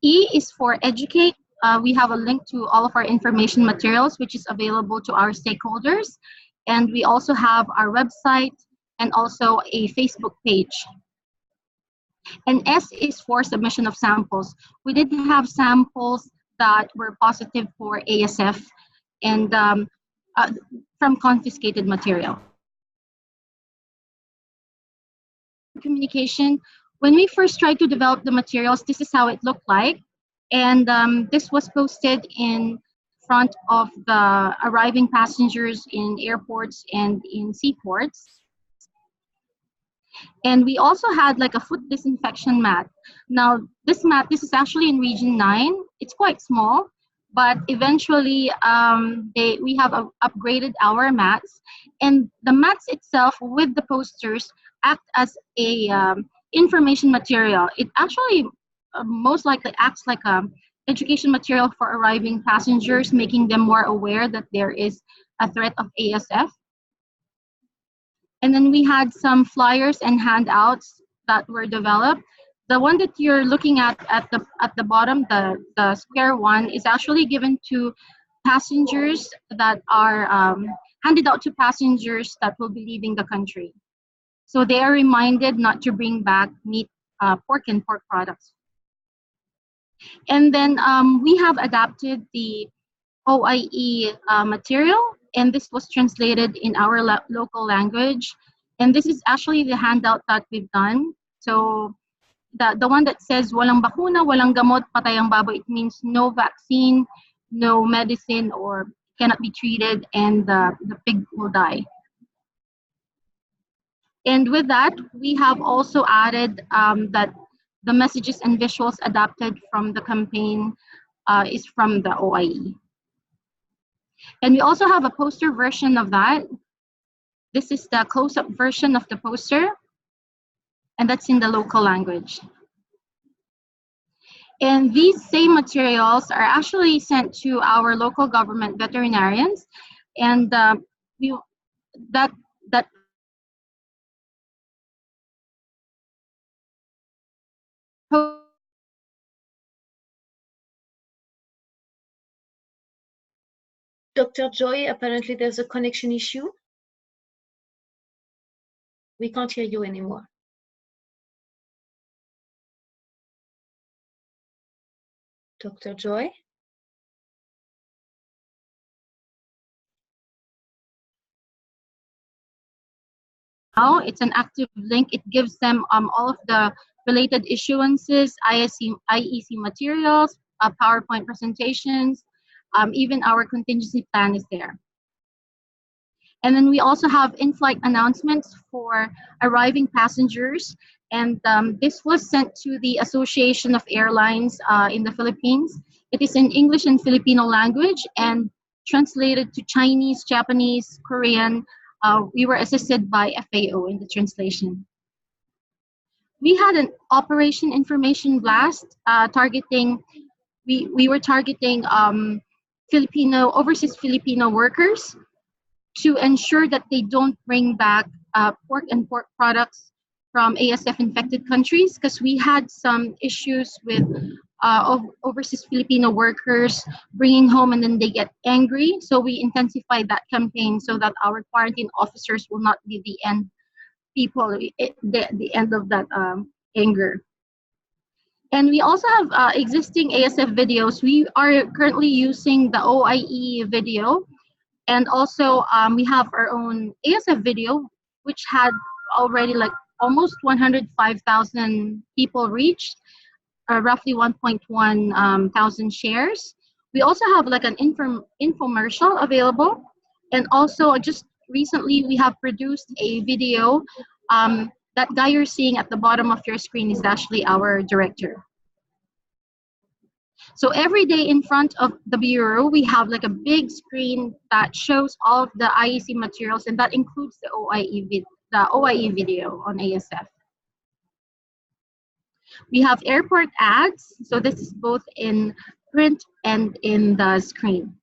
E is for educate. We have a link to all of our information materials, which is available to our stakeholders. And we also have our website and also a Facebook page. And S is for submission of samples. We did have samples that were positive for ASF and from confiscated material. Communication. When we first tried to develop the materials, this is how it looked like. And this was posted in front of the arriving passengers in airports and in seaports. And we also had like a foot disinfection mat. Now, this mat, this is actually in Region 9. It's quite small, but eventually we have upgraded our mats. And the mats itself with the posters act as a information material. It actually most likely acts like a education material for arriving passengers, making them more aware that there is a threat of ASF. And then we had some flyers and handouts that were developed. The one that you're looking at the bottom, the square one, is actually given to passengers that are handed out to passengers that will be leaving the country. So they are reminded not to bring back meat, pork and pork products. And then we have adapted the OIE material, and this was translated in our local language. And this is actually the handout that we've done. So the one that says walang bakuna, walang gamot, patay ang baboy, it means no vaccine, no medicine, or cannot be treated, and the pig will die. And with that, we have also added that the messages and visuals adapted from the campaign is from the OIE. And we also have a poster version of that. This is the close-up version of the poster, and that's in the local language. And these same materials are actually sent to our local government veterinarians, and that Dr. Joy, apparently there's a connection issue. We can't hear you anymore. Dr. Joy? Now it's an active link. It gives them all of the related issuances, IEC materials, PowerPoint presentations, even our contingency plan is there. And then we also have in-flight announcements for arriving passengers. And this was sent to the Association of Airlines in the Philippines. It is in English and Filipino language and translated to Chinese, Japanese, Korean. We were assisted by FAO in the translation. We had an operation information blast targeting, we were targeting overseas Filipino workers to ensure that they don't bring back pork and pork products from ASF infected countries, because we had some issues with overseas Filipino workers bringing home and then they get angry. So we intensified that campaign so that our quarantine officers will not be the end end of that anger. And we also have existing ASF videos. We are currently using the OIE video, and also we have our own ASF video, which had already like almost 105,000 people reached, roughly 1.1 thousand shares. We also have like an infomercial available, and also just recently we have produced a video. That guy you're seeing at the bottom of your screen is actually our director. So every day in front of the bureau, we have like a big screen that shows all of the IEC materials, and that includes the OIE video on ASF. We have airport ads, so this is both in print and in the screen.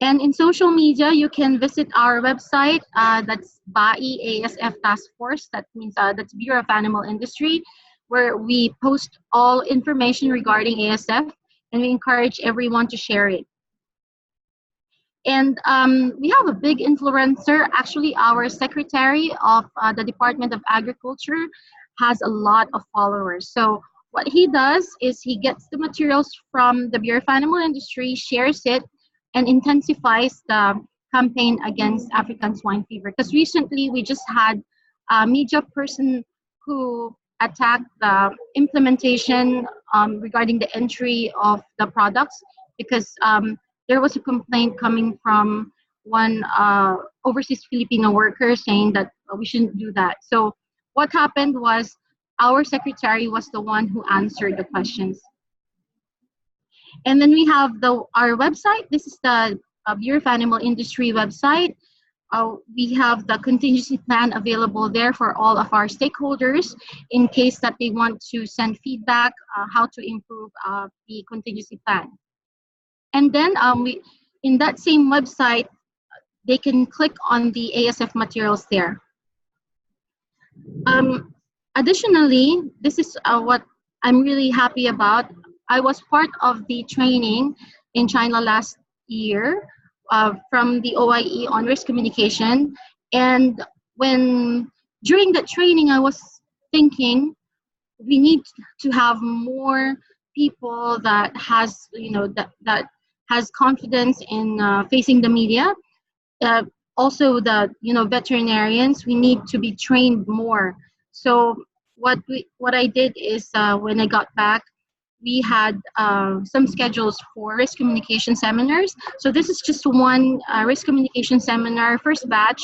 And in social media, you can visit our website. That's BAI ASF Task Force. That means that's Bureau of Animal Industry, where we post all information regarding ASF, and we encourage everyone to share it. And we have a big influencer. Actually, our Secretary of the Department of Agriculture has a lot of followers. So what he does is he gets the materials from the Bureau of Animal Industry, shares it, and intensifies the campaign against African swine fever. Because recently we just had a media person who attacked the implementation regarding the entry of the products, because there was a complaint coming from one overseas Filipino worker saying that we shouldn't do that. So what happened was our secretary was the one who answered the questions. And then we have our website. This is the Bureau of Animal Industry website. We have the contingency plan available there for all of our stakeholders in case that they want to send feedback, how to improve the contingency plan. And then in that same website, they can click on the ASF materials there. Additionally, this is what I'm really happy about. I was part of the training in China last year from the OIE on risk communication. And during that training, I was thinking we need to have more people that has, that has confidence in facing the media. Also the, veterinarians, we need to be trained more. So what I did is when I got back, we had some schedules for risk communication seminars. So this is just one risk communication seminar. First batch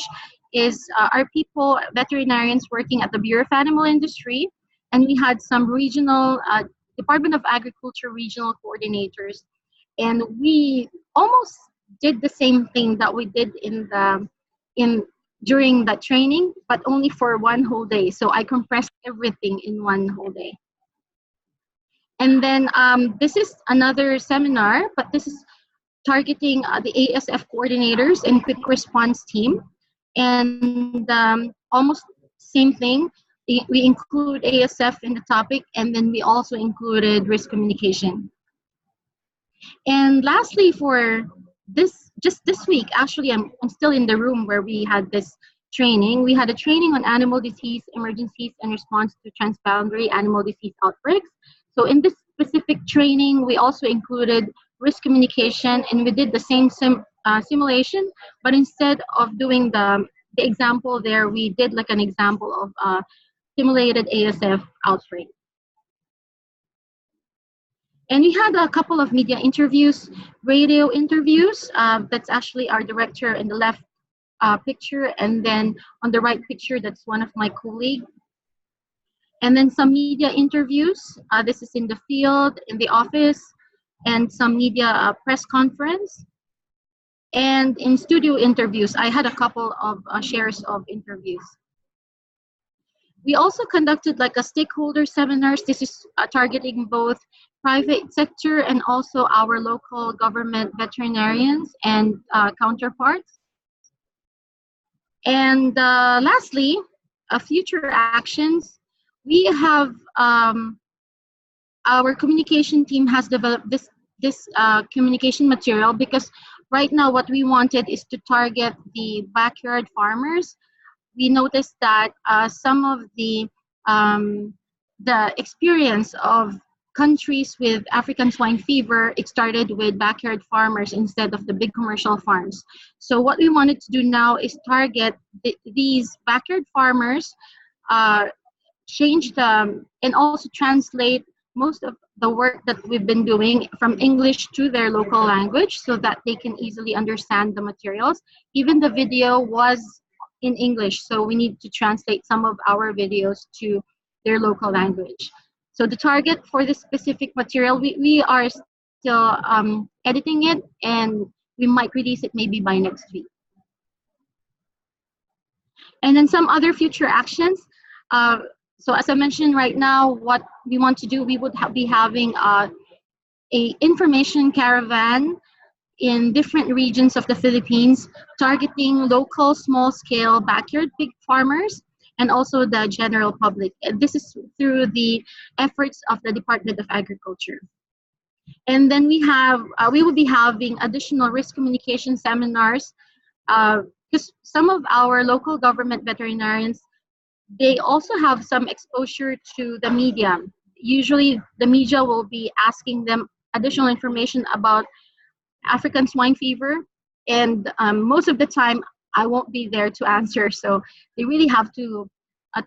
is our people, veterinarians working at the Bureau of Animal Industry, and we had some regional Department of Agriculture regional coordinators, and we almost did the same thing that we did during that training, but only for one whole day. So I compressed everything in one whole day. And then this is another seminar, but this is targeting the ASF coordinators and quick response team. And almost same thing, we include ASF in the topic, and then we also included risk communication. And lastly, for just this week, actually, I'm still in the room where we had this training. We had a training on animal disease emergencies and response to transboundary animal disease outbreaks. So in this specific training, we also included risk communication, and we did the same simulation, but instead of doing the example there, we did like an example of simulated ASF outbreak. And we had a couple of media interviews, radio interviews. That's actually our director in the left picture, and then on the right picture, that's one of my colleagues. And then some media interviews. This is in the field, in the office, and some media press conference. And in studio interviews, I had a couple of shares of interviews. We also conducted like a stakeholder seminars. This is targeting both private sector and also our local government veterinarians and counterparts. And lastly, future actions. We have our communication team has developed this communication material, because right now what we wanted is to target the backyard farmers. We noticed that some of the experience of countries with African swine fever, it started with backyard farmers instead of the big commercial farms. So what we wanted to do now is target these backyard farmers, change them, and also translate most of the work that we've been doing from English to their local language so that they can easily understand the materials. Even the video was in English, so we need to translate some of our videos to their local language. So the target for this specific material, we are still editing it, and we might release it maybe by next week. And then some other future actions. So as I mentioned right now, what we want to do, we would be having a information caravan in different regions of the Philippines, targeting local small-scale backyard pig farmers and also the general public. This is through the efforts of the Department of Agriculture. And then we will be having additional risk communication seminars, because some of our local government veterinarians, they also have some exposure to the media. Usually the media will be asking them additional information about African swine fever, and most of the time I won't be there to answer, so they really have to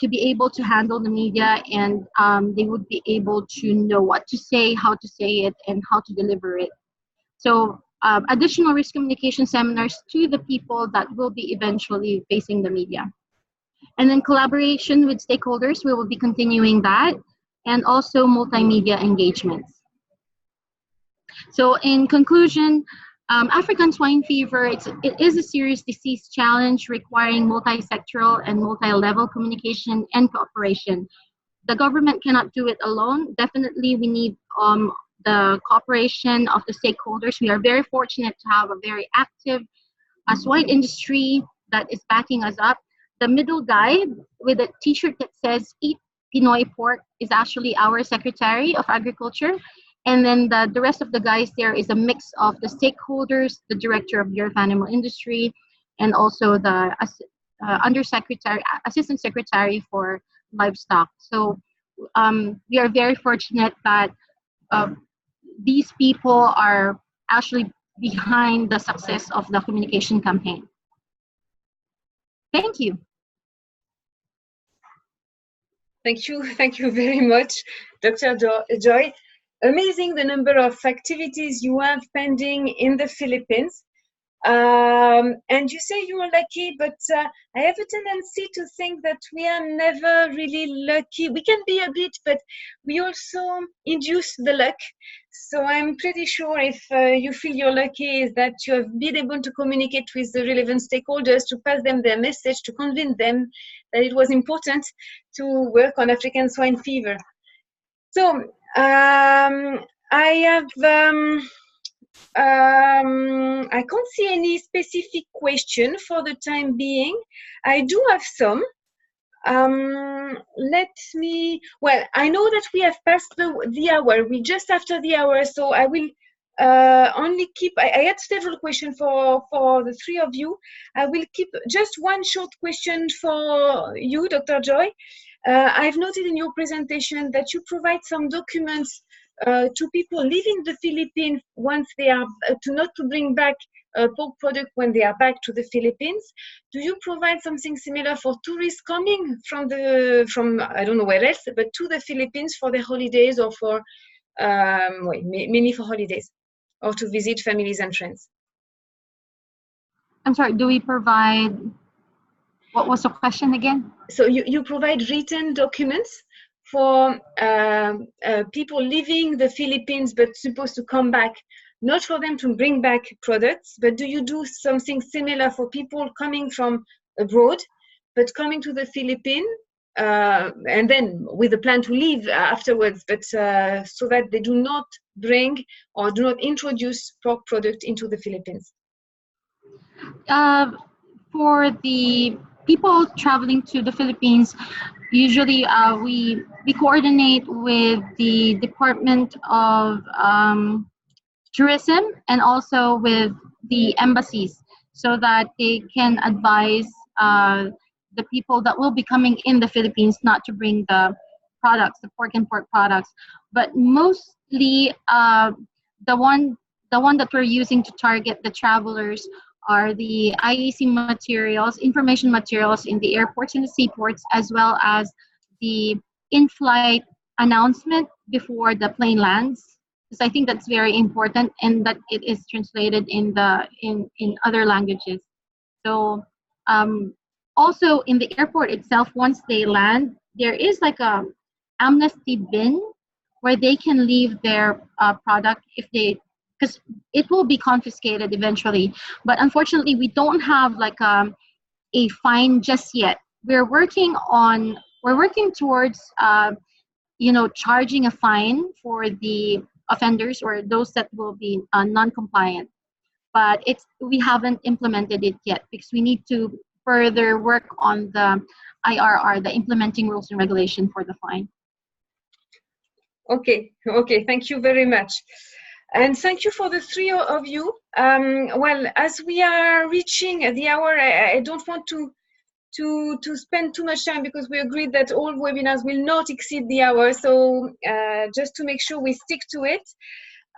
be able to handle the media, and they would be able to know what to say, how to say it, and how to deliver it. So additional risk communication seminars to the people that will be eventually facing the media. And then collaboration with stakeholders, we will be continuing that, and also multimedia engagements. So in conclusion, African swine fever, it is a serious disease challenge requiring multi-sectoral and multi-level communication and cooperation. The government cannot do it alone. Definitely we need the cooperation of the stakeholders. We are very fortunate to have a very active swine industry that is backing us up. The middle guy with a t-shirt that says "Eat Pinoy Pork" is actually our Secretary of Agriculture. And then the rest of the guys there is a mix of the stakeholders, the Director of Bureau of Animal Industry, and also the Undersecretary, Assistant Secretary for Livestock. So we are very fortunate that these people are actually behind the success of the communication campaign. Thank you. Thank you very much, Dr. Joy. Amazing the number of activities you have pending in the Philippines. And you say you are lucky, but I have a tendency to think that we are never really lucky. We can be a bit, but we also induce the luck. So I'm pretty sure if you feel you're lucky, is that you have been able to communicate with the relevant stakeholders, to pass them their message, to convince them that it was important to work on African swine fever. So I can't see any specific question for the time being. I do have some. Let me, well, I know that we have passed the hour. We're just after the hour, so I will only keep, I had several questions for the three of you. I will keep just one short question for you, Dr. Joy. I've noted in your presentation that you provide some documents to people leaving the Philippines once they are, not to bring back pork product when they are back to the Philippines. Do you provide something similar for tourists coming from I don't know where else, but to the Philippines for their holidays, or for, mainly for holidays, or to visit families and friends? I'm sorry, do we provide, what was the question again? So you provide written documents for people leaving the Philippines but supposed to come back, not for them to bring back products, but do you do something similar for people coming from abroad but coming to the Philippines, and then with a plan to leave afterwards, but so that they do not bring or do not introduce pork product into the Philippines? For the people traveling to the Philippines, usually we coordinate with the Department of Tourism and also with the embassies, so that they can advise the people that will be coming in the Philippines not to bring the products, the pork and pork products. But mostly the one that we're using to target the travelers are the IEC materials, information materials in the airports and the seaports, as well as the in-flight announcement before the plane lands, because I think that's very important, and that it is translated in other languages. So also in the airport itself, once they land, there is like a amnesty bin where they can leave their product if they, because it will be confiscated eventually. But unfortunately, we don't have like a fine just yet. We're working towards charging a fine for the offenders or those that will be non-compliant. But we haven't implemented it yet because we need to further work on the IRR, the implementing rules and regulation for the fine. Okay, thank you very much. And thank you for the three of you. Well, as we are reaching the hour, I don't want to spend too much time because we agreed that all webinars will not exceed the hour. So just to make sure we stick to it.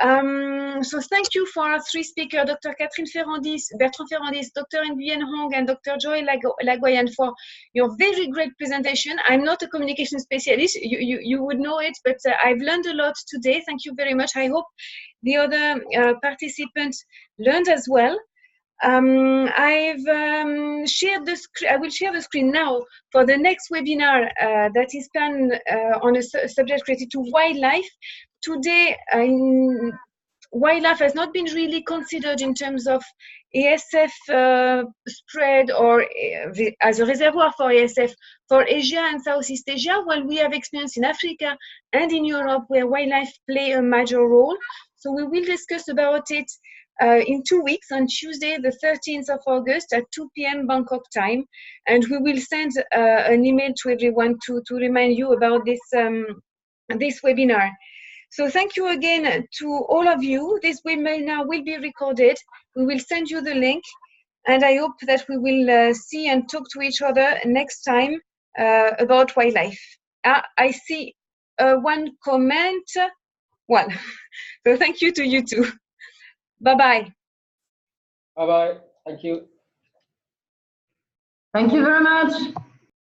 So thank you for our three speakers, Dr. Catherine Bertrand Ferrandis, Dr. Nguyen Hong, and Dr. Joy Lagoyan, for your very great presentation. I'm not a communication specialist, you would know it, but I've learned a lot today. Thank you very much. I hope the other participants learned as well. I will share the screen now for the next webinar that is planned on a subject related to wildlife. Today, wildlife has not been really considered in terms of ASF spread or as a reservoir for ASF for Asia and Southeast Asia, while we have experience in Africa and in Europe where wildlife play a major role. So we will discuss about it in 2 weeks on Tuesday, the 13th of August at 2 p.m. Bangkok time. And we will send an email to everyone to remind you about this, this webinar. So thank you again to all of you. This webinar will be recorded. We will send you the link. And I hope that we will see and talk to each other next time about wildlife. I see one comment. Well, so thank you to you too. Bye-bye. Bye-bye. Thank you. Thank you very much.